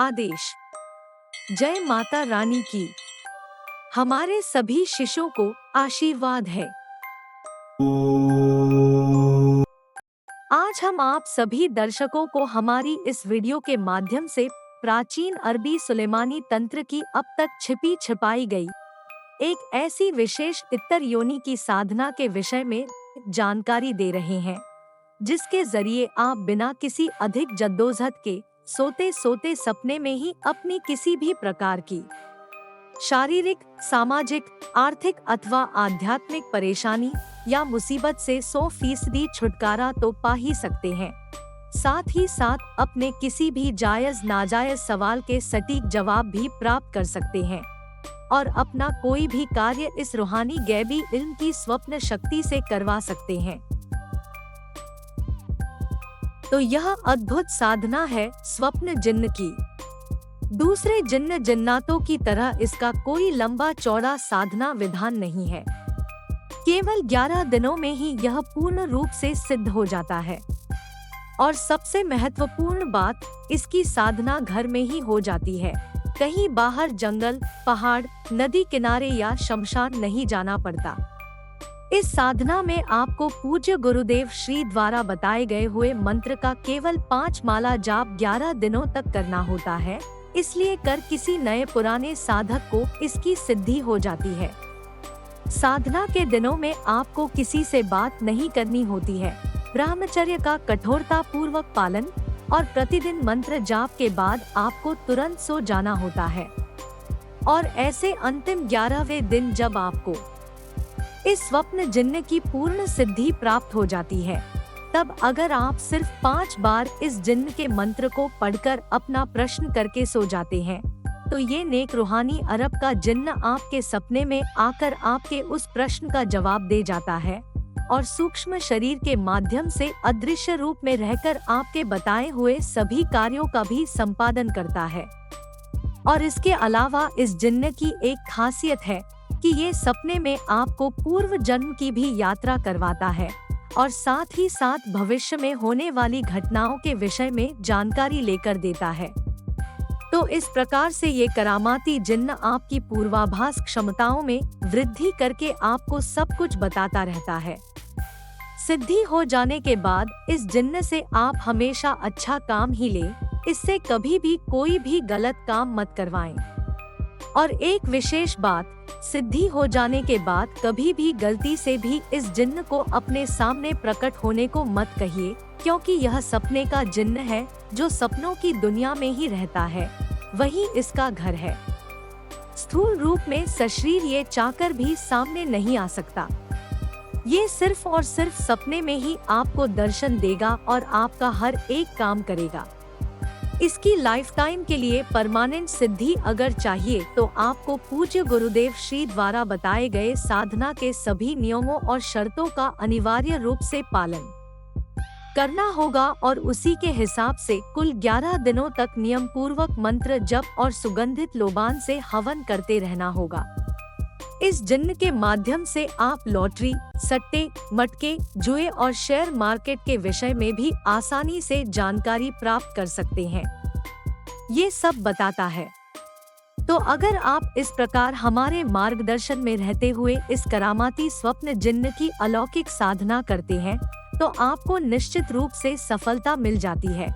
आदेश। जय माता रानी की। हमारे सभी शिष्यों को आशीर्वाद है। आज हम आप सभी दर्शकों को हमारी इस वीडियो के माध्यम से प्राचीन अरबी सुलेमानी तंत्र की अब तक छिपी छिपाई गई एक ऐसी विशेष इत्तर योनि की साधना के विषय में जानकारी दे रहे हैं, जिसके जरिए आप बिना किसी अधिक जद्दोजहद के सोते सोते सपने में ही अपनी किसी भी प्रकार की शारीरिक, सामाजिक, आर्थिक अथवा आध्यात्मिक परेशानी या मुसीबत से 100% छुटकारा तो पा ही सकते हैं। साथ ही साथ अपने किसी भी जायज नाजायज सवाल के सटीक जवाब भी प्राप्त कर सकते हैं और अपना कोई भी कार्य इस रूहानी गैबी इल्म की स्वप्न शक्ति से करवा सकते हैं। तो यह अद्भुत साधना है स्वप्न जिन्न की। दूसरे जिन्न जिन्नातों की तरह इसका कोई लंबा चौड़ा साधना विधान नहीं है। केवल 11 दिनों में ही यह पूर्ण रूप से सिद्ध हो जाता है और सबसे महत्वपूर्ण बात, इसकी साधना घर में ही हो जाती है। कहीं बाहर जंगल, पहाड़, नदी किनारे या शमशान नहीं जाना पड़ता। इस साधना में आपको पूज्य गुरुदेव श्री द्वारा बताए गए हुए मंत्र का केवल 5 माला जाप 11 दिनों तक करना होता है। इसलिए कर किसी नए पुराने साधक को इसकी सिद्धि हो जाती है। साधना के दिनों में आपको किसी से बात नहीं करनी होती है। ब्रह्मचर्य का कठोरता पूर्वक पालन और प्रतिदिन मंत्र जाप के बाद आपको तुरंत सो जाना होता है। और ऐसे अंतिम 11वें दिन जब आपको इस स्वप्न जिन्न की पूर्ण सिद्धि प्राप्त हो जाती है, तब अगर आप सिर्फ 5 बार इस जिन्न के मंत्र को पढ़कर अपना प्रश्न करके सो जाते हैं, तो ये नेक रूहानी अरब का जिन्न आपके सपने में आकर आपके उस प्रश्न का जवाब दे जाता है और सूक्ष्म शरीर के माध्यम से अदृश्य रूप में रहकर आपके बताए हुए सभी कार्यों का भी संपादन करता है। और इसके अलावा इस जिन्न की एक खासियत है कि ये सपने में आपको पूर्व जन्म की भी यात्रा करवाता है और साथ ही साथ भविष्य में होने वाली घटनाओं के विषय में जानकारी लेकर देता है। तो इस प्रकार से ये करामाती जिन्न आपकी पूर्वाभास क्षमताओं में वृद्धि करके आपको सब कुछ बताता रहता है। सिद्धि हो जाने के बाद इस जिन्न से आप हमेशा अच्छा काम ही ले, इससे कभी भी कोई भी गलत काम मत करवाएं। और एक विशेष बात, सिद्धि हो जाने के बाद कभी भी गलती से भी इस जिन्न को अपने सामने प्रकट होने को मत कहिए, क्योंकि यह सपने का जिन्न है जो सपनों की दुनिया में ही रहता है, वही इसका घर है। स्थूल रूप में सशरीर ये चाहकर भी सामने नहीं आ सकता। ये सिर्फ और सिर्फ सपने में ही आपको दर्शन देगा और आपका हर एक काम करेगा। इसकी लाइफ टाइम के लिए परमानेंट सिद्धि अगर चाहिए तो आपको पूज्य गुरुदेव श्री द्वारा बताए गए साधना के सभी नियमों और शर्तों का अनिवार्य रूप से पालन करना होगा और उसी के हिसाब से कुल 11 दिनों तक नियम पूर्वक मंत्र जप और सुगंधित लोबान से हवन करते रहना होगा। इस जिन्न के माध्यम से आप लॉटरी, सट्टे, मटके, जुए और शेयर मार्केट के विषय में भी आसानी से जानकारी प्राप्त कर सकते हैं। ये सब बताता है। तो अगर आप इस प्रकार हमारे मार्गदर्शन में रहते हुए इस करामाती स्वप्न जिन्न की अलौकिक साधना करते हैं, तो आपको निश्चित रूप से सफलता मिल जाती है।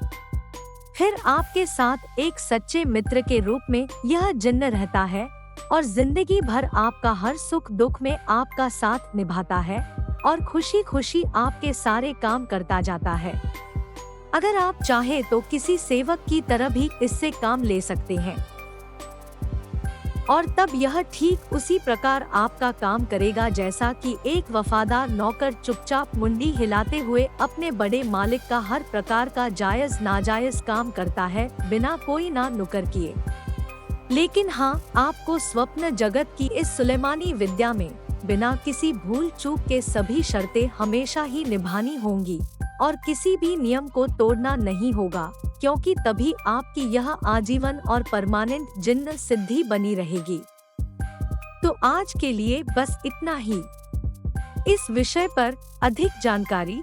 फिर आपके साथ एक सच्चे मित्र के रूप में यह जिन्न रहता है और जिंदगी भर आपका हर सुख दुख में आपका साथ निभाता है और खुशी खुशी आपके सारे काम करता जाता है। अगर आप चाहे तो किसी सेवक की तरह भी इससे काम ले सकते हैं और तब यह ठीक उसी प्रकार आपका काम करेगा जैसा कि एक वफादार नौकर चुपचाप मुंडी हिलाते हुए अपने बड़े मालिक का हर प्रकार का जायज नाजायज काम करता है, बिना कोई ना नुकर किए। लेकिन हाँ, आपको स्वप्न जगत की इस सुलेमानी विद्या में बिना किसी भूल चूक के सभी शर्तें हमेशा ही निभानी होंगी और किसी भी नियम को तोड़ना नहीं होगा, क्योंकि तभी आपकी यह आजीवन और परमानेंट जिन्न सिद्धि बनी रहेगी। तो आज के लिए बस इतना ही। इस विषय पर अधिक जानकारी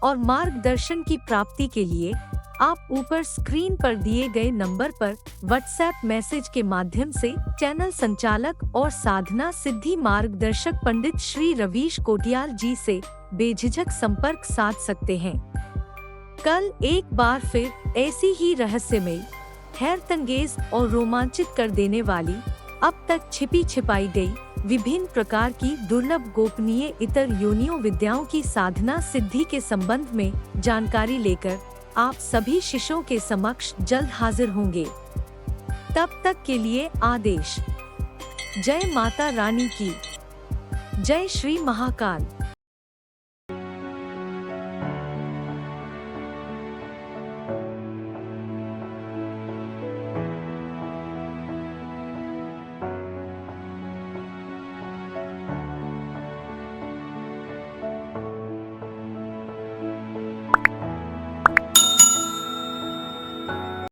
और मार्गदर्शन की प्राप्ति के लिए आप ऊपर स्क्रीन पर दिए गए नंबर पर व्हाट्सएप मैसेज के माध्यम से चैनल संचालक और साधना सिद्धि मार्गदर्शक पंडित श्री रवीश कोटियाल जी से बेझिझक संपर्क साध सकते हैं। कल एक बार फिर ऐसी ही रहस्यमयी, हैरतअंगेज और रोमांचित कर देने वाली, अब तक छिपी छिपाई गई विभिन्न प्रकार की दुर्लभ गोपनीय इतर योनियों विद्याओं की साधना सिद्धि के संबंध में जानकारी लेकर आप सभी शिष्यों के समक्ष जल्द हाजिर होंगे। तब तक के लिए आदेश। जय माता रानी की जय। श्री महाकाल।